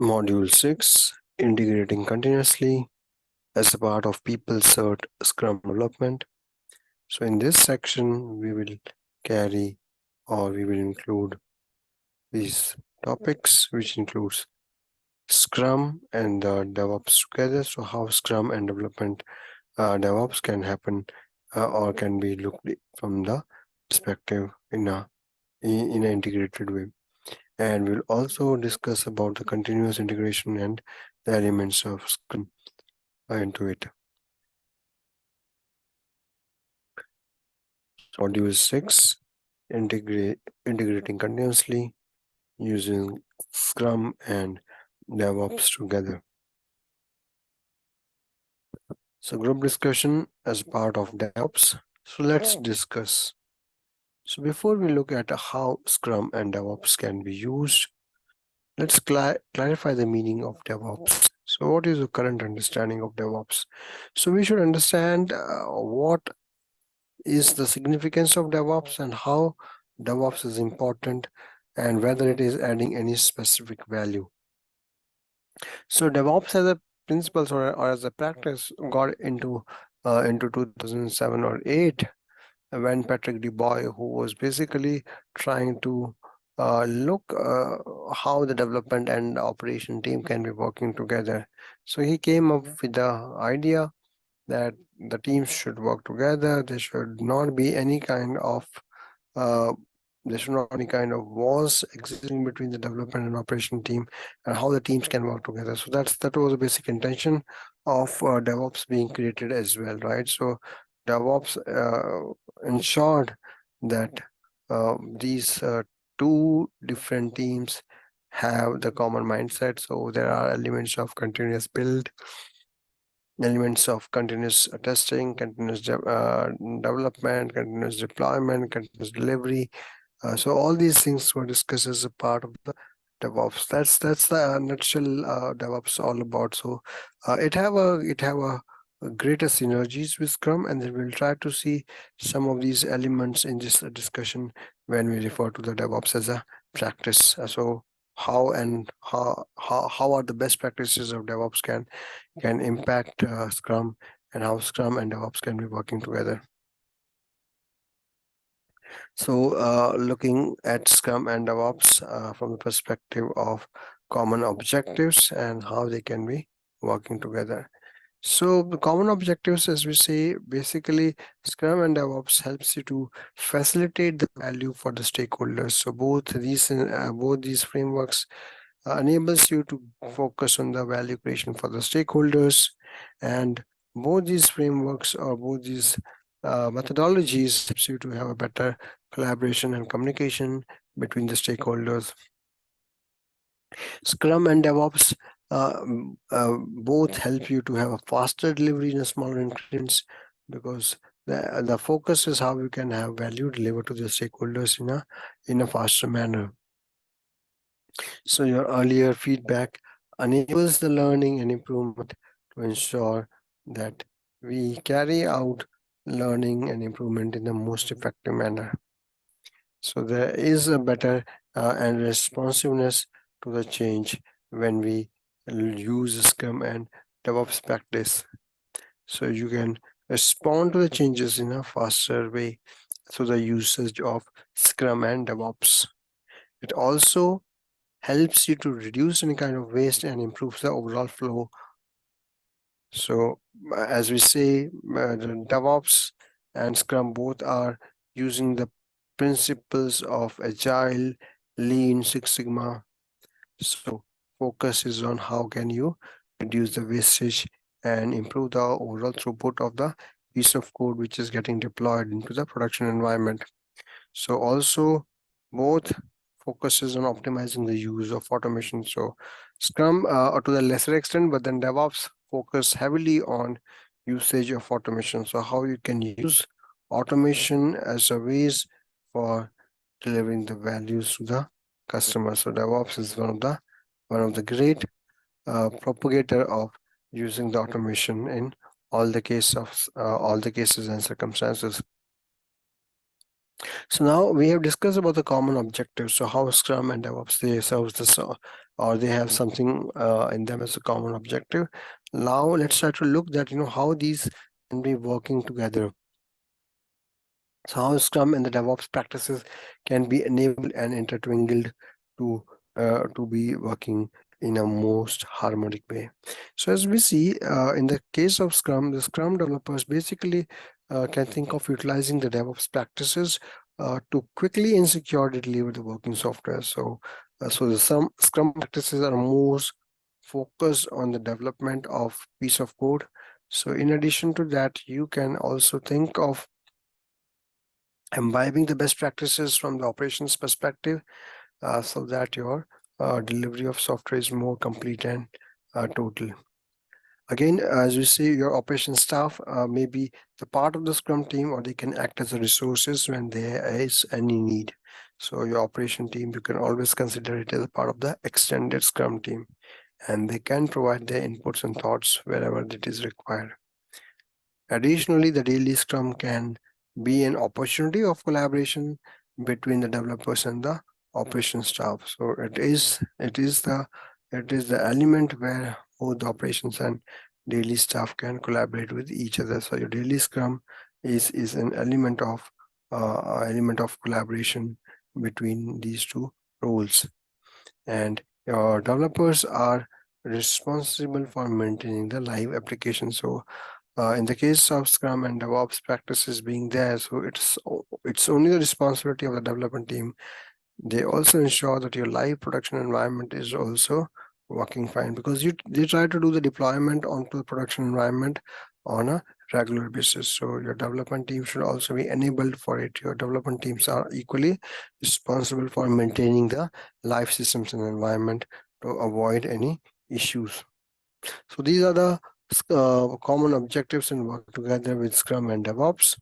Module 6, Integrating Continuously as a part of PeopleCert Scrum Development. So in this section, we will include these topics, which includes Scrum and DevOps together. So how Scrum and development DevOps can happen or can be looked from the perspective in an integrated way. And we'll also discuss about the continuous integration and the elements of Scrum into it. Module 6, integrating continuously using Scrum and DevOps together. So group discussion as part of DevOps. So let's discuss. So before we look at how Scrum and DevOps can be used, let's clarify the meaning of DevOps. So what is the current understanding of DevOps? So we should understand what is the significance of DevOps and how DevOps is important and whether it is adding any specific value. So DevOps as a principles or as a practice got into 2007 or 8 when Patrick DeBoy, who was basically trying to look how the development and operation team can be working together. So he came up with the idea that the teams should work together. There should not be any kind of uh, walls existing between the development and operation team, and how the teams can work together. So that was the basic intention of DevOps being created as well, right? So DevOps ensured that these two different teams have the common mindset. So there are elements of continuous build, elements of continuous testing, continuous development, continuous deployment, continuous delivery. So all these things were discussed as a part of the DevOps. That's the nutshell DevOps all about. So it have a greater synergies with Scrum, and then we'll try to see some of these elements in this discussion when we refer to the DevOps as a practice. So how are the best practices of DevOps can impact Scrum, and how Scrum and DevOps can be working together. So looking at Scrum and DevOps from the perspective of common objectives and how they can be working together. So the common objectives, as we say, basically Scrum and DevOps helps you to facilitate the value for the stakeholders. So both these frameworks enables you to focus on the value creation for the stakeholders, and both these frameworks or both these methodologies helps you to have a better collaboration and communication between the stakeholders. Scrum and DevOps both help you to have a faster delivery in a smaller increments, because the focus is how you can have value delivered to the stakeholders in a faster manner. So your earlier feedback enables the learning and improvement to ensure that we carry out learning and improvement in the most effective manner. So there is a better and responsiveness to the change when we use Scrum and DevOps practice. So you can respond to the changes in a faster way through the usage of Scrum and DevOps. It also helps you to reduce any kind of waste and improves the overall flow. So as we say, the DevOps and Scrum both are using the principles of agile, lean, Six Sigma. So focus is on how can you reduce the wastage and improve the overall throughput of the piece of code which is getting deployed into the production environment. So also both focuses on optimizing the use of automation. So Scrum to the lesser extent, but then DevOps focus heavily on usage of automation. So how you can use automation as a ways for delivering the values to the customer. So DevOps is one of the great propagator of using the automation in all the cases and circumstances. So now we have discussed about the common objectives. So how Scrum and DevOps they serve or they have something in them as a common objective. Now let's try to look that how these can be working together. So how Scrum and the DevOps practices can be enabled and intertwined to be working in a most harmonic way. So as we see in the case of Scrum, the Scrum developers basically can think of utilizing the DevOps practices to quickly and securely deliver the working software. So some Scrum practices are most focused on the development of piece of code. So in addition to that, you can also think of imbibing the best practices from the operations perspective, so that your delivery of software is more complete and total. Again, as we see, your operations staff may be the part of the Scrum team, or they can act as a resources when there is any need. So your operation team, you can always consider it as a part of the extended Scrum team, and they can provide their inputs and thoughts wherever it is required. Additionally, the daily Scrum can be an opportunity of collaboration between the developers and the operations staff. So it is the element where both the operations and daily staff can collaborate with each other. So your daily Scrum is an element of collaboration between these two roles. And your developers are responsible for maintaining the live application. So in the case of Scrum and DevOps practices being there, so it's only the responsibility of the development team. They also ensure that your live production environment is also working fine, because they try to do the deployment onto the production environment on a regular basis. So your development team should also be enabled for it. Your development teams are equally responsible for maintaining the live systems and environment to avoid any issues. So these are the common objectives in work together with Scrum and DevOps.